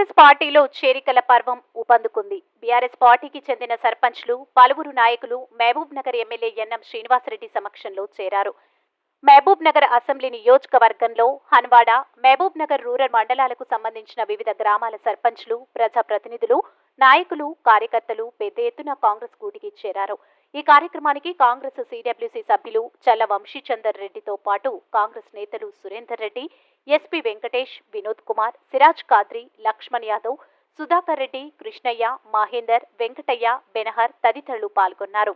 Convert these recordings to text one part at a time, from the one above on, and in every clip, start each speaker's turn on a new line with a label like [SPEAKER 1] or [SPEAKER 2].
[SPEAKER 1] కాంగ్రెస్ పార్టీలో చేరికల పర్వం ఊపందుకుంది. బీఆర్ఎస్ పార్టీకి చెందిన సర్పంచ్లు, పలువురు నాయకులు మహబూబ్ నగర్ ఎమ్మెల్యే ఎన్ఎం శ్రీనివాసరెడ్డి సమక్షంలో చేరారు. మహబూబ్ నగర్ అసెంబ్లీ నియోజకవర్గంలో హన్వాడ, మహబూబ్ నగర్ రూరల్ మండలాలకు సంబంధించిన వివిధ గ్రామాల సర్పంచ్లు, ప్రజాప్రతినిధులు, నాయకులు, కార్యకర్తలు పెద్ద ఎత్తున కాంగ్రెస్ గూటికి చేరారు. ఈ కార్యక్రమానికి కాంగ్రెస్ సిడబ్ల్యూసీ సభ్యులు చల్ల వంశీచందర్ రెడ్డితో పాటు కాంగ్రెస్ నేతలు సురేందర్ రెడ్డి, ఎస్పీ వెంకటేష్, వినోద్ కుమార్, సిరాజ్ కాద్రి, లక్ష్మణ్ యాదవ్, సుధాకర్ రెడ్డి, కృష్ణయ్య, మహేందర్, వెంకటయ్య, బెనహర్ తదితరులు పాల్గొన్నారు.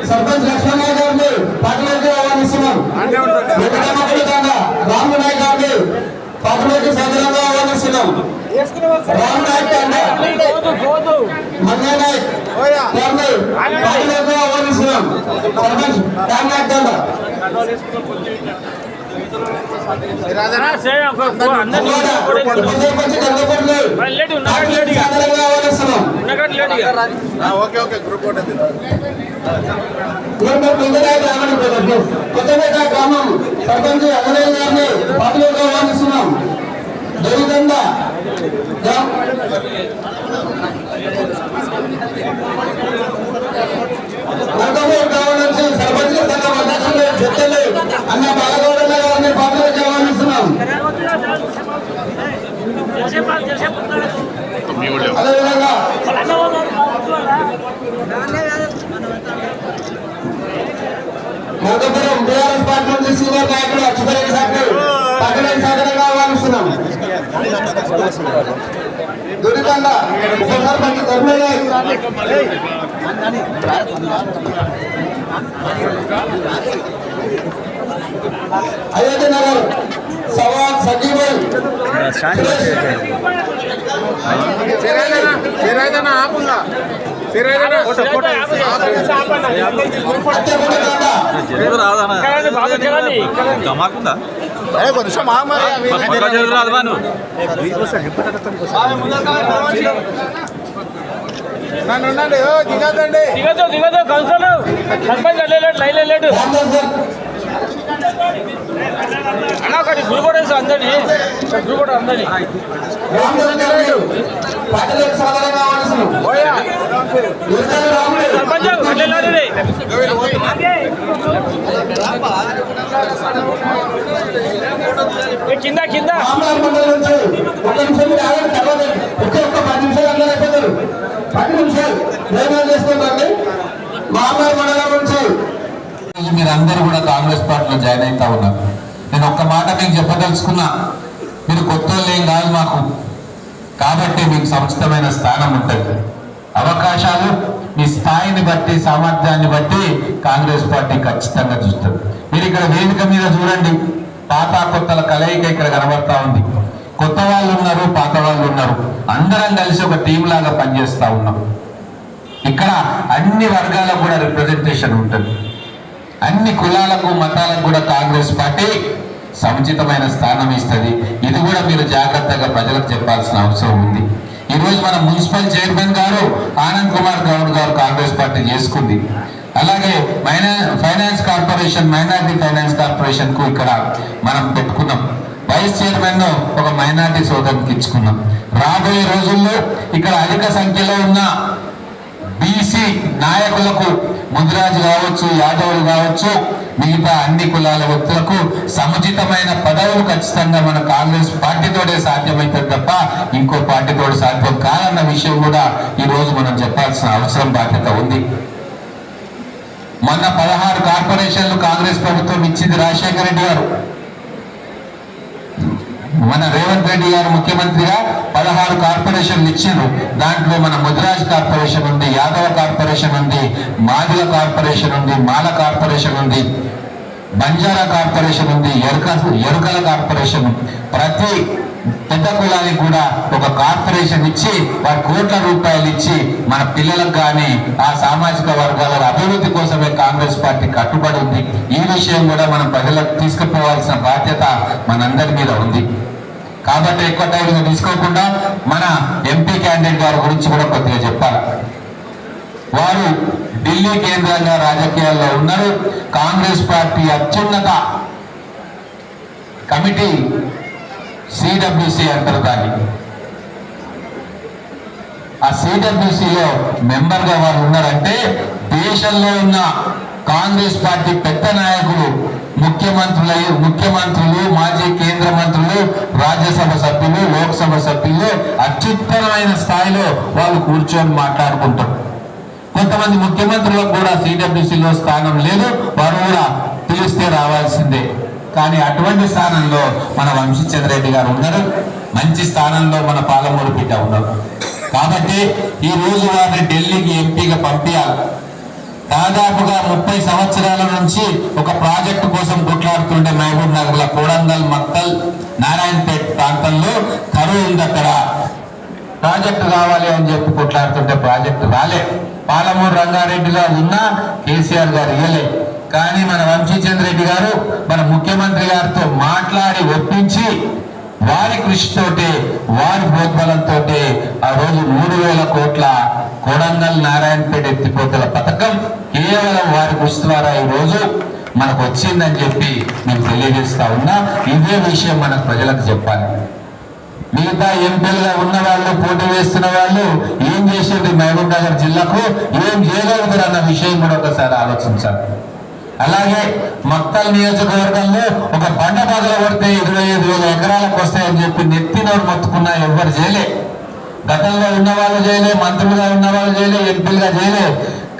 [SPEAKER 2] సర్పంచ్ లక్ష్మణ్ గారిని పార్టీలోకి ఆహ్వానిస్తున్నాం. రామ్ నాయక్ గారిని పార్టీలోకి సాధారణంగా ఆహ్వానిస్తున్నాం. రామ్ నాయక్ మన్య నాయక్ గారిని పార్టీలోకి ఆహ్వానిస్తున్నాం. సర్పంచ్ రామ్ నాయక్ గారు కొత్తపేట గ్రామం సర్పంచ్ అగనయ్య గారిని పార్టీలోకి ఆహ్వానిస్తున్నాం. దేవిదండ గ్రామం నుంచి సర్పంచ్ సంఘం అధ్యక్షులు చెత్తలు అన్న బాలగౌడ గారిని పార్టీలోకి ఆహ్వానిస్తున్నాం. అదేవిధంగా మార్గపురం బీఆర్ఎస్ పార్టీ నుంచి సీనియర్ నాయకులు అచ్చుపరెడ్డి సాగర్ పక్కన సాగరంగా ఆహ్వానిస్తున్నాం. దురితండ ఉపసర్పంచ్ ధర్మయ్య, అయోధ్య నగర్ సవాల్ సంజీవ్
[SPEAKER 1] కింద కింద
[SPEAKER 3] మీరందరూ కూడా కాంగ్రెస్ పార్టీలో జాయిన్ అవుతా ఉన్నారు. నేను ఒక్క మాట మీకు చెప్పదలుచుకున్నా, మీరు కొత్త ఏం కాదు మాకు, కాబట్టి మీకు సముచితమైన స్థానం ఉంటుంది. అవకాశాలు మీ స్థాయిని బట్టి, సామర్థ్యాన్ని బట్టి కాంగ్రెస్ పార్టీ ఖచ్చితంగా చూస్తుంది. మీరు ఇక్కడ వేదిక మీద చూడండి, పాత కొత్తల కలయిక ఇక్కడ కనబడతా ఉంది. కొత్త వాళ్ళు ఉన్నారు, పాత వాళ్ళు ఉన్నారు, అందరం కలిసి ఒక టీం లాగా పనిచేస్తూ ఉన్నాం. ఇక్కడ అన్ని వర్గాలకు కూడా రిప్రజెంటేషన్ ఉంటుంది. అన్ని కులాలకు, మతాలకు కూడా కాంగ్రెస్ పార్టీ సముచితమైన స్థానం ఇస్తుంది. ఇది కూడా మీరు జాగ్రత్తగా ప్రజలకు చెప్పాల్సిన అవసరం ఉంది. ఈరోజు మన మున్సిపల్ చైర్మన్ గారు ఆనంద్ కుమార్ గౌడ్ గారు కాంగ్రెస్ పార్టీ చేసుకుంది. అలాగే finance corporation, minority finance corporation కు ఇక్కడ మనం పెట్టుకున్నాం. వైస్ చైర్మన్ ఒక మైనారిటీ సోదరునికి ఇచ్చుకున్నాం. రాబోయే రోజుల్లో ఇక్కడ అధిక సంఖ్యలో ఉన్న బీసీ నాయకులకు, ముదిరాజు కావచ్చు, యాదవులు కావచ్చు, మిగతా అన్ని కులాల వ్యక్తులకు సముచితమైన పదవులు ఖచ్చితంగా మన కాంగ్రెస్ పార్టీతోనే సాధ్యమవుతుంది తప్ప ఇంకో పార్టీతో సాధ్యం కాదన్న విషయం కూడా ఈ రోజు మనం చెప్పాల్సిన అవసరం, బాధ్యత ఉంది. మొన్న 16 కార్పొరేషన్లు కాంగ్రెస్ ప్రభుత్వం ఇచ్చింది రాజశేఖర రెడ్డి గారు. మన రేవంత్ రెడ్డి గారు ముఖ్యమంత్రిగా 16 కార్పొరేషన్లు ఇచ్చిండ్రు. దాంట్లో మన ముదిరాజ్ కార్పొరేషన్ ఉంది, యాదవ కార్పొరేషన్ ఉంది, మాదిగ కార్పొరేషన్ ఉంది, మాల కార్పొరేషన్ ఉంది, బంజారా కార్పొరేషన్ ఉంది, ఎరుకల కార్పొరేషన్. ప్రతి పెద్ద కులానికి కూడా ఒక కార్పొరేషన్ ఇచ్చి వారి కోట్ల రూపాయలు ఇచ్చి మన పిల్లలకు కానీ ఆ సామాజిక వర్గాల అభివృద్ధి కోసమే కాంగ్రెస్ పార్టీ కట్టుబడి ఉంది. ఈ విషయం కూడా మనం ప్రజలకు తీసుకుపోవాల్సిన బాధ్యత మనందరి మీద ఉంది. కాబట్టి ఎక్కువ టైం తీసుకోకుండా మన ఎంపీ క్యాండిడేట్ గారి గురించి కూడా కొద్దిగా చెప్పాలి. వారు ఢిల్లీ కేంద్రంగా రాజకీయాల్లో ఉన్నారు. కాంగ్రెస్ పార్టీ అత్యున్నత కమిటీ సిడబ్ల్యూసి అంటారు దాన్ని. ఆ సిడబ్ల్యూసిలో మెంబర్గా వారు ఉన్నారంటే దేశంలో ఉన్న కాంగ్రెస్ పార్టీ పెద్ద నాయకులు, ముఖ్యమంత్రులు, మాజీ కేంద్ర మంత్రులు, రాజ్యసభ సభ్యులు, లోక్సభ సభ్యులు అత్యుత్తమమైన స్థాయిలో వాళ్ళు కూర్చొని మాట్లాడుకుంటారు. కొంతమంది ముఖ్యమంత్రులకు కూడా సిడబ్ల్యూసిలో స్థానం లేదు, వారు కూడా పిలిస్తే రావాల్సిందే. కానీ అటువంటి స్థానంలో మన వంశీచంద్ర రెడ్డి గారు ఉన్నారు, మంచి స్థానంలో మన పాలమూరు బిడ్డ ఉన్నారు. కాబట్టి ఈ రోజు వారిని ఢిల్లీకి ఎంపీగా పంపించాలి. దాదాపుగా 30 సంవత్సరాల నుంచి ఒక ప్రాజెక్టు కోసం కొట్లాడుతుండే మహబూబ్ నగర్ లో కోడంగల్, మక్తల్, నారాయణపేట్ ప్రాంతంలో కరువు ఉంది. అక్కడ ప్రాజెక్టు కావాలి అని చెప్పి కొట్లాడుతుంటే ప్రాజెక్టు రాలే. పాలమూరు రంగారెడ్డిలో ఉన్న కేసీఆర్ గారు ఇయ్యలే. కానీ మన వంశీచంద్ర రెడ్డి గారు మన ముఖ్యమంత్రి గారితో మాట్లాడి ఒప్పించి వారి కృషితోటే, వారి ప్రోద్బలంతో ఆ రోజు 3,000 కోట్ల కోడంగల్, నారాయణపేట ఎత్తిపోతల పథకం కేవలం వారి కృషి ద్వారా ఈ రోజు మనకు వచ్చిందని చెప్పి మీకు తెలియజేస్తా ఉన్నా. ఇదే విషయం మన ప్రజలకు చెప్పాలి. మిగతా ఎంపీలుగా ఉన్న వాళ్ళు, పోటీ వేస్తున్న వాళ్ళు ఏం చేసింది మహబూబ్ నగర్ జిల్లాకు, ఏం చేయగలుగుతారు అన్న విషయం కూడా ఒకసారి ఆలోచించాలి. అలాగే మక్తల్ నియోజకవర్గంలో ఒక బండ పగల కొడితే 25,000 ఎకరాలకు వస్తాయని చెప్పి నెత్తినోరు మొత్తుకున్నా ఎవ్వరు చేయలే. గతంలో ఉన్న వాళ్ళు చేయలే, మంత్రులుగా ఉన్న వాళ్ళు చేయలే, ఎంపీలుగా చేయలే.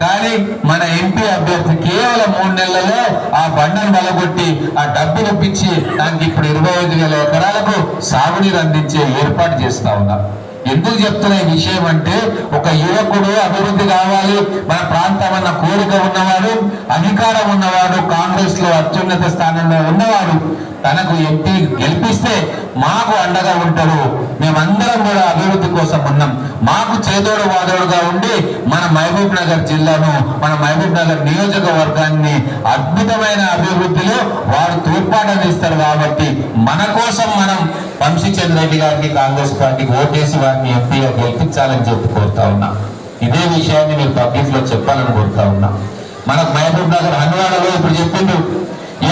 [SPEAKER 3] కానీ మన ఎంపీ అభ్యర్థి కేవలం 3 నెలలలో ఆ బండను బలగొట్టి ఆ డబ్బులు ఇప్పించి దానికి ఇప్పుడు 25,000 ఎకరాలకు సాగునీరు అందించే ఏర్పాటు చేస్తా ఉన్నారు. ఎందుకు చెప్తున్న ఈ విషయం అంటే, ఒక యువకుడు అభివృద్ధి కావాలి, మన ప్రాంతం అన్న కోరిక ఉన్నవాడు, అధికారం ఉన్నవాడు, కాంగ్రెస్ లో అత్యున్నత స్థానంలో ఉన్నవాడు తనకు ఎంపీ గెలిపిస్తే మాకు అండగా ఉంటాడు. మేమందరం కూడా అభివృద్ధి కోసం ఉన్నాం. మాకు చేదోడు వాదోడుగా ఉండి మన మహబూబ్ నగర్ జిల్లాను, మన మహబూబ్ నగర్ నియోజకవర్గాన్ని అద్భుతమైన అభివృద్ధిలో వారు తోడ్పాటు ఇస్తారు. కాబట్టి మన కోసం మనం వంశీచంద్ర రెడ్డి గారికి, కాంగ్రెస్ పార్టీకి ఓటేసి వారిని ఎంపీగా గెలిపించాలని చెప్పి కోరుతా ఉన్నా. ఇదే విషయాన్ని మీరు పబ్లిక్ లో చెప్పాలని కోరుతా ఉన్నా. మనకు మహబూబ్ నగర్ హన్వాడలో ఇప్పుడు చెప్పిండు,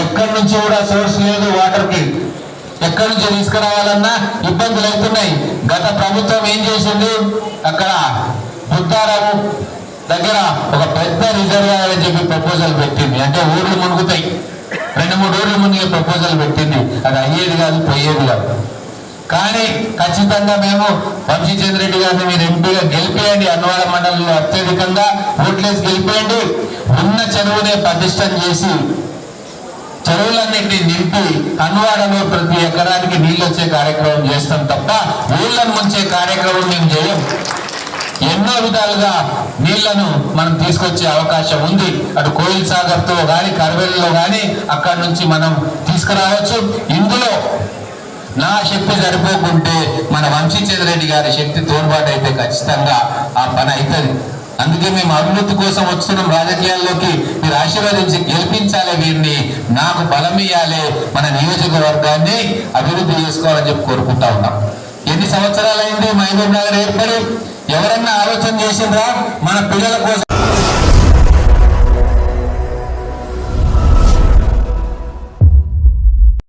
[SPEAKER 3] ఎక్కడి నుంచి కూడా సోర్స్ లేదు వాటర్కి. ఎక్కడి నుంచి తీసుకురావాలన్నా ఇబ్బందులు అవుతున్నాయి. గత ప్రభుత్వం ఏం చేసింది, అక్కడ బుద్ధారావు దగ్గర ఒక పెద్ద రిజర్వాయర్ అని చెప్పి ప్రపోజల్ పెట్టింది. అంటే ఊర్లు మునుగుతాయి, 2-3 ఊర్లు మునిగే ప్రపోజల్ పెట్టింది. అది అయ్యేది కాదు, పోయేది కాదు. కానీ ఖచ్చితంగా మేము వంశీచంద్ర రెడ్డి గారిని మీరు ఎంపీగా గెలిపేయండి, అన్నవాడ మండలంలో అత్యధికంగా ఓట్లేసి గెలిపేయండి. ఉన్న చెరువునే పటిష్టం చేసి చెరువులన్నింటినీ నింపి అన్వాడలో ప్రతి ఎకరానికి నీళ్ళు వచ్చే కార్యక్రమం చేస్తాం తప్ప ఊళ్ళను ముంచే కార్యక్రమం మేము చేయం. ఎన్నో విధాలుగా నీళ్లను మనం తీసుకొచ్చే అవకాశం ఉంది. అటు కోయిల్ సాగర్ తో కానీ, కర్వెల్లో కానీ అక్కడి నుంచి మనం తీసుకురావచ్చు. ఇందులో నా శక్తి సరిపోకుంటే మన వంశీచంద్ర రెడ్డి గారి శక్తి తోడ్పాటు అయితే ఖచ్చితంగా ఆ పని అవుతుంది. అందుకే మేము అభివృద్ధి కోసం వస్తున్నాం రాజకీయాల్లోకి. మీరు ఆశీర్వదించి గెలిపించాలి, వీరిని నాకు బలం ఇవ్వాలి, మన నియోజకవర్గాన్ని అభివృద్ధి చేసుకోవాలని చెప్పి కోరుకుంటా ఉన్నాం. ఎన్ని సంవత్సరాలైంది మహబూబ్ నగర్ ఏర్పడి? ఎవరన్నా ఆలోచన చేసిండ్రా మన పిల్లల కోసం